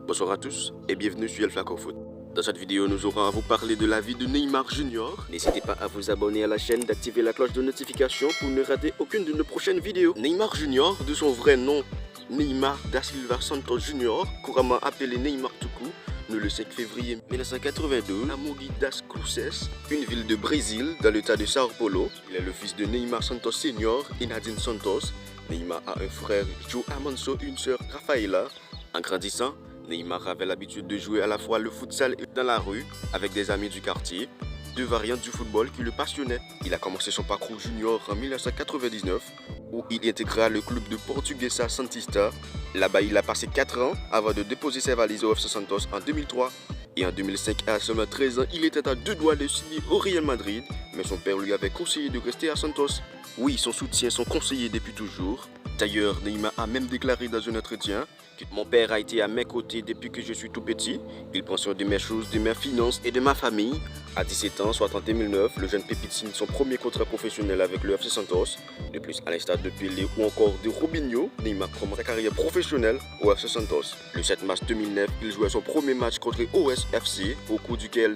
Bonsoir à tous et bienvenue sur El Flaco Foot. Dans cette vidéo, nous aurons à vous parler de la vie de Neymar Junior. N'hésitez pas à vous abonner à la chaîne, d'activer la cloche de notification pour ne rater aucune de nos prochaines vidéos. Neymar Junior, de son vrai nom Neymar da Silva Santos Junior, couramment appelé Neymar tout court, né le 5 février 1982 à Mogi das Cruzes, une ville de Brésil dans l'état de Sao Paulo. Il est le fils de Neymar Santos Senior et Nadine Santos. Neymar a un frère Joe Amanso et une sœur Rafaela. En grandissant, Neymar avait l'habitude de jouer à la fois le futsal et dans la rue avec des amis du quartier, deux variantes du football qui le passionnaient. Il a commencé son parcours junior en 1999 où il intégra le club de Portuguesa Santista. Là-bas, il a passé 4 ans avant de déposer ses valises au FC Santos en 2003. Et en 2005, à seulement 13 ans, il était à 2 doigts de signer au Real Madrid, mais son père lui avait conseillé de rester à Santos. Oui, son soutien, son conseiller depuis toujours. D'ailleurs, Neymar a même déclaré dans un entretien que mon père a été à mes côtés depuis que je suis tout petit. Il prend soin de mes choses, de mes finances et de ma famille. À 17 ans, soit en 2009, le jeune Pépite signe son premier contrat professionnel avec le FC Santos. De plus, à l'instar de Pelé ou encore de Robinho, Neymar commence sa carrière professionnelle au FC Santos. Le 7 mars 2009, il jouait son premier match contre OS FC, au cours duquel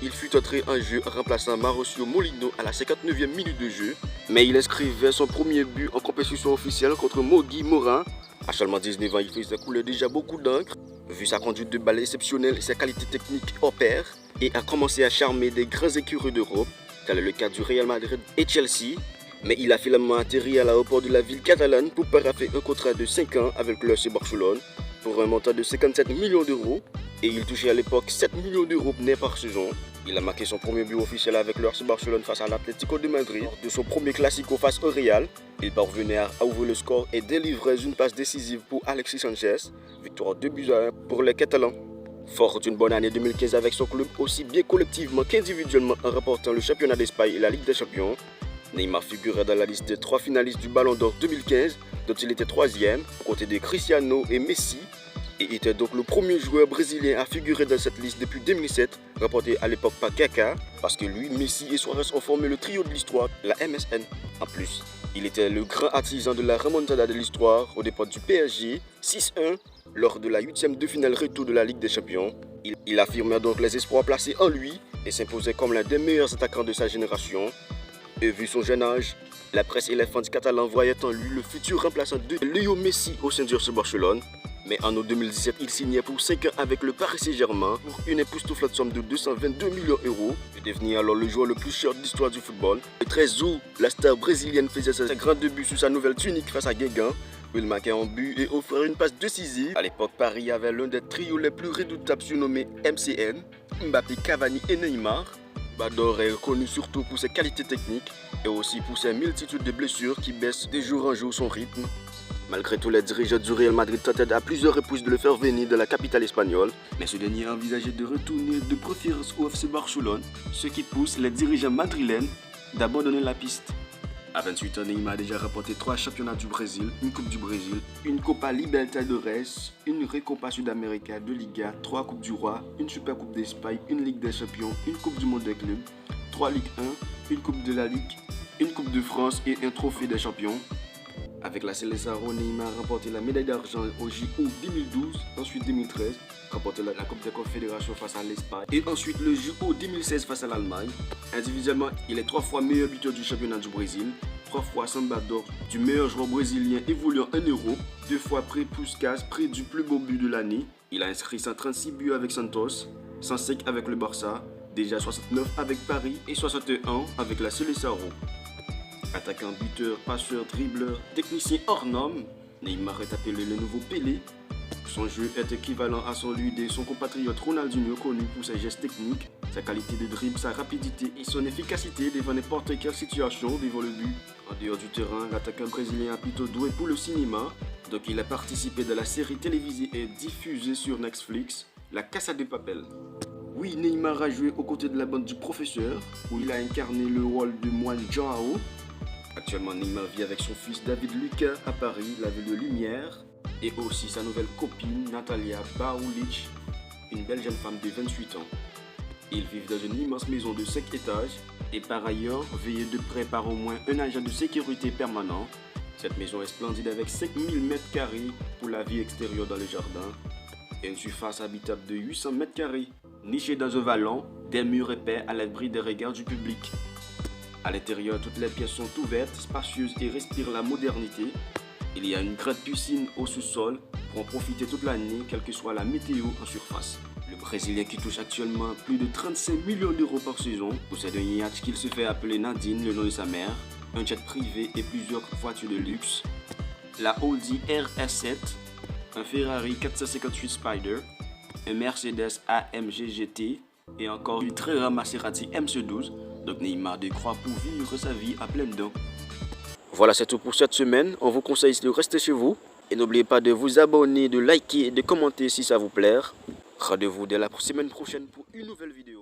il fut entré en jeu en remplaçant Mauricio Molino à la 59e minute de jeu. Mais il inscrivait son premier but en compétition officielle contre Mogi Morin. À seulement 19 ans, il faisait couler déjà beaucoup d'encre, vu sa conduite de balle exceptionnelle et sa qualité technique hors pair, et a commencé à charmer des grands écuries d'Europe, tel est le cas du Real Madrid et Chelsea. Mais il a finalement atterri à l'aéroport de la ville catalane pour paraffer un contrat de 5 ans avec le FC Barcelone pour un montant de 57 millions d'euros, et il touchait à l'époque 7 millions d'euros nets par saison. Il a marqué son premier but officiel avec le FC Barcelone face à l'Atlético de Madrid. De son premier classico face au Real, il parvenait à ouvrir le score et délivrait une passe décisive pour Alexis Sanchez. Victoire 2-1 pour les Catalans. Fort d'une bonne année 2015 avec son club, aussi bien collectivement qu'individuellement en remportant le championnat d'Espagne et la Ligue des Champions. Neymar figurait dans la liste des 3 finalistes du Ballon d'Or 2015, dont il était 3e, aux côtés de Cristiano et Messi, et était donc le premier joueur brésilien à figurer dans cette liste depuis 2007, rapporté à l'époque par Kaká, parce que lui, Messi et Suarez ont formé le trio de l'histoire, la MSN. En plus, il était le grand artisan de la remontada de l'histoire aux dépens du PSG, 6-1, lors de la 8e de finale retour de la Ligue des Champions. Il affirmait donc les espoirs placés en lui et s'imposait comme l'un des meilleurs attaquants de sa génération. Et vu son jeune âge, la presse et les fans catalans voyaient en lui le futur remplaçant de Léo Messi au sein du FC Barcelone. Mais en août 2017, il signait pour 5 ans avec le Paris Saint-Germain pour une époustouflante somme de 222 millions d'euros et devenir alors le joueur le plus cher de l'histoire du football. Le 13 août, la star brésilienne faisait ses grands débuts sur sa nouvelle tunique face à Guingamp, où il marquait un but et offrait une passe décisive. À l'époque, Paris avait l'un des trios les plus redoutables surnommés MCN, Mbappé, Cavani et Neymar. Bador est connu surtout pour ses qualités techniques et aussi pour ses multitudes de blessures qui baissent de jour en jour son rythme. Malgré tout, les dirigeants du Real Madrid tentaient à plusieurs reprises de le faire venir de la capitale espagnole, mais ce dernier envisageait de retourner de préférence au FC Barcelone, ce qui pousse les dirigeants madrilènes d'abandonner la piste. À 28 ans, Neymar a déjà remporté 3 championnats du Brésil, une Coupe du Brésil, une Copa Libertadores, une Recopa Sudamérica, 2 Ligas, 3 Coupes du Roi, une Super Coupe d'Espagne, une Ligue des Champions, une Coupe du Monde des clubs, 3 Ligue 1, une Coupe de la Ligue, une Coupe de France et un Trophée des Champions. Avec la Célessaro, Neymar a remporté la médaille d'argent au JO 2012, ensuite 2013, remporté la Coupe des Confédérations face à l'Espagne et ensuite le JO 2016 face à l'Allemagne. Individuellement, il est 3 fois meilleur buteur du championnat du Brésil, 3 fois Samba d'or du meilleur joueur brésilien évoluant en Europe, 2 fois prix Puskas, prix du plus beau but de l'année. Il a inscrit 136 buts avec Santos, 105 avec le Barça, déjà 69 avec Paris et 61 avec la Célessaro. Attaquant, buteur, passeur, dribbleur, technicien hors norme, Neymar est appelé le nouveau Pelé. Son jeu est équivalent à celui de son compatriote Ronaldinho, connu pour ses gestes techniques, sa qualité de dribble, sa rapidité et son efficacité devant n'importe quelle situation devant le but. En dehors du terrain, l'attaquant brésilien a plutôt doué pour le cinéma, donc il a participé de la série télévisée et diffusée sur Netflix, La Casa de Papel. Oui, Neymar a joué aux côtés de la bande du professeur, où il a incarné le rôle de moine Joao. Actuellement, Neymar vit avec son fils David Lucas à Paris, la ville de Lumière, et aussi sa nouvelle copine Natalia Barulic, une belle jeune femme de 28 ans. Ils vivent dans une immense maison de 5 étages et par ailleurs veillés de près par au moins un agent de sécurité permanent. Cette maison est splendide avec 5000 m² pour la vie extérieure dans le jardin. et une surface habitable de 800 mètres carrés. Niché dans un vallon, des murs épais à l'abri des regards du public. À l'intérieur, toutes les pièces sont ouvertes, spacieuses et respirent la modernité. Il y a une grande piscine au sous-sol pour en profiter toute l'année, quelle que soit la météo en surface. Le Brésilien, qui touche actuellement plus de 35 millions d'euros par saison, possède un yacht qu'il se fait appeler Nadine, le nom de sa mère, un jet privé et plusieurs voitures de luxe, la Audi RS7, un Ferrari 458 Spider, un Mercedes AMG GT et encore une très rare Maserati MC12. Donc Neymar de croit pour vivre sa vie à pleines dents. Voilà, c'est tout pour cette semaine. On vous conseille de rester chez vous. Et n'oubliez pas de vous abonner, de liker et de commenter si ça vous plaît. Rendez-vous dès la semaine prochaine pour une nouvelle vidéo.